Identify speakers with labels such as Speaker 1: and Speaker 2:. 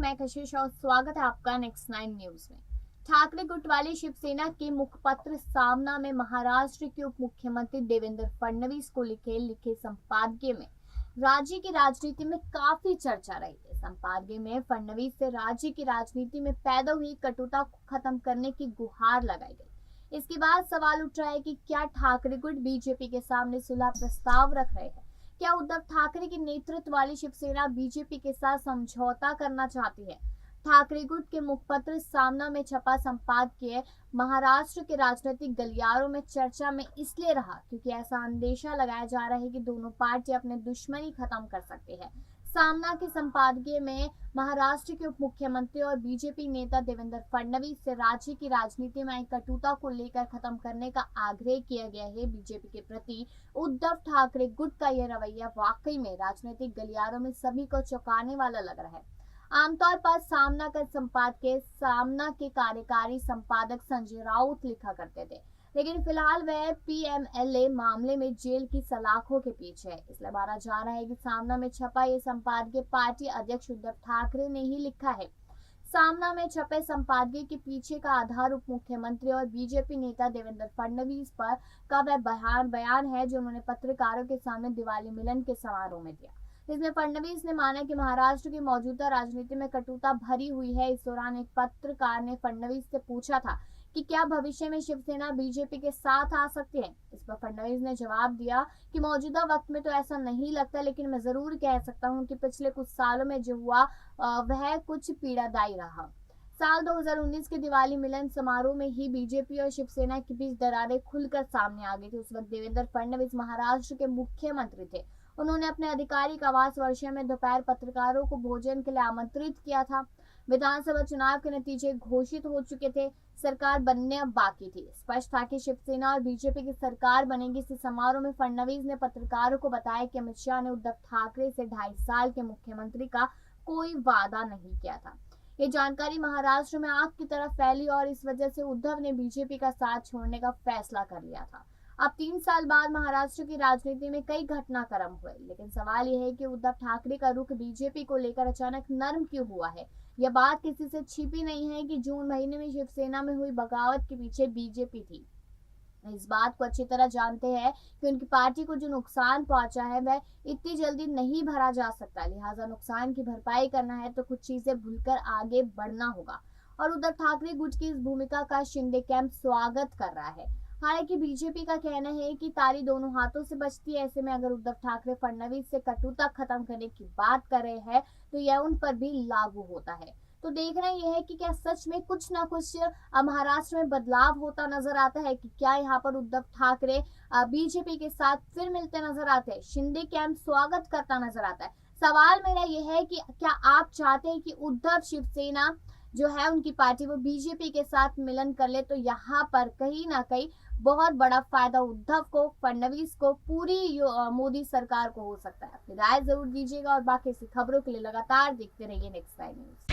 Speaker 1: मैं कशिश और स्वागत है आपका नेक्स्ट 9 न्यूज में। ठाकरे गुट वाली शिवसेना के मुखपत्र सामना में महाराष्ट्र के उप मुख्यमंत्री देवेंद्र फडणवीस को लिखे संपादकीय में राज्य की राजनीति में काफी चर्चा रही है। संपादकीय में फडणवीस से राज्य की राजनीति में पैदा हुई कटुता को खत्म करने की गुहार लगाई गई। इसके बाद सवाल उठ रहा है कि क्या ठाकरे गुट बीजेपी के सामने सुलह प्रस्ताव रख रहे हैं? क्या उद्धव ठाकरे के नेतृत्व वाली शिवसेना बीजेपी के साथ समझौता करना चाहती है? ठाकरे गुट के मुखपत्र सामना में छपा संपादकीय महाराष्ट्र के राजनीतिक गलियारों में चर्चा में इसलिए रहा क्योंकि ऐसा अंदेशा लगाया जा रहा है कि दोनों पार्टी अपने दुश्मनी खत्म कर सकती है। सामना के संपादकीय में महाराष्ट्र के उप मुख्यमंत्री और बीजेपी नेता देवेंद्र फडणवीस से राज्य की राजनीति में आई कटुता को लेकर खत्म करने का आग्रह किया गया है। बीजेपी के प्रति उद्धव ठाकरे गुट का यह रवैया वाकई में राजनीतिक गलियारों में सभी को चौंकाने वाला लग रहा है। आमतौर पर सामना का संपादकीय सामना के कार्यकारी संपादक संजय राउत लिखा करते थे, लेकिन फिलहाल वह पीएमएलए मामले में जेल की सलाखों के पीछे है। इसलिए माना जा रहा है कि सामना में छपा ये संपादकीय पार्टी अध्यक्ष उद्धव ठाकरे ने ही लिखा है। सामना में छपे संपादकीय के पीछे का आधार उप मुख्यमंत्री और बीजेपी नेता देवेंद्र फडणवीस पर का वह बयान है जो उन्होंने पत्रकारों के सामने दिवाली मिलन के समारोह में दिया। इसमें फडणवीस ने माना कि महाराष्ट्र की मौजूदा राजनीति में कटुता भरी हुई है। इस दौरान एक पत्रकार ने फडणवीस से पूछा था कि क्या भविष्य में शिवसेना बीजेपी के साथ आ सकती है। इस पर फडणवीस ने जवाब दिया कि मौजूदा वक्त में तो ऐसा नहीं लगता, लेकिन मैं जरूर कह सकता हूं कि पिछले कुछ सालों में जो हुआ वह कुछ पीड़ादायी रहा। साल 2019 के दिवाली मिलन समारोह में ही बीजेपी और शिवसेना के बीच दरारें खुलकर सामने आ गई थी। उस वक्त देवेंद्र फडणवीस महाराष्ट्र के मुख्यमंत्री थे। उन्होंने अपने आधिकारिक आवास वर्षा में दोपहर पत्रकारों को भोजन के लिए आमंत्रित किया था। विधानसभा चुनाव के नतीजे घोषित हो चुके थे, सरकार बनने अब बाकी थी। स्पष्ट था कि शिवसेना और बीजेपी की सरकार बनेगी। इस समारोह में फडणवीस ने पत्रकारों को बताया कि अमित शाह ने उद्धव ठाकरे से 2.5 साल के मुख्यमंत्री का कोई वादा नहीं किया था। ये जानकारी महाराष्ट्र में आग की तरह फैली और इस वजह से उद्धव ने बीजेपी का साथ छोड़ने का फैसला कर लिया था। अब 3 साल बाद महाराष्ट्र की राजनीति में कई घटनाक्रम हुए, लेकिन सवाल यह है कि उद्धव ठाकरे का रुख बीजेपी को लेकर अचानक नर्म क्यों हुआ है। यह बात किसी से छिपी नहीं है कि जून महीने में शिवसेना में हुई बगावत के पीछे बीजेपी थी। इस बात को अच्छी तरह जानते हैं कि उनकी पार्टी को जो नुकसान पहुंचा है वह इतनी जल्दी नहीं भरा जा सकता। लिहाजा नुकसान की भरपाई करना है तो कुछ चीजें भूलकर आगे बढ़ना होगा और उद्धव ठाकरे गुट की इस भूमिका का शिंदे कैंप स्वागत कर रहा है। हालांकि बीजेपी का कहना है कि ताली दोनों हाथों से बजती है। ऐसे में अगर उद्धव ठाकरे फडणवीस से कटुता खत्म करने की बात कर रहे हैं तो यह उन पर भी लागू होता है। तो देखना यह है कि क्या सच में कुछ ना कुछ महाराष्ट्र में बदलाव होता नजर आता है कि क्या यहाँ पर उद्धव ठाकरे बीजेपी के साथ फिर मिलते नजर आते हैं, शिंदे कैंप स्वागत करता नजर आता है। सवाल मेरा यह है कि क्या आप चाहते हैं कि उद्धव शिवसेना जो है उनकी पार्टी वो बीजेपी के साथ मिलन कर ले, तो यहाँ पर कहीं ना कहीं बहुत बड़ा फायदा उद्धव को, फडणवीस को, पूरी मोदी सरकार को हो सकता है। अपनी राय जरूर दीजिएगा और बाकी ऐसी खबरों के लिए लगातार देखते रहिए नेक्स्ट टाइम न्यूज।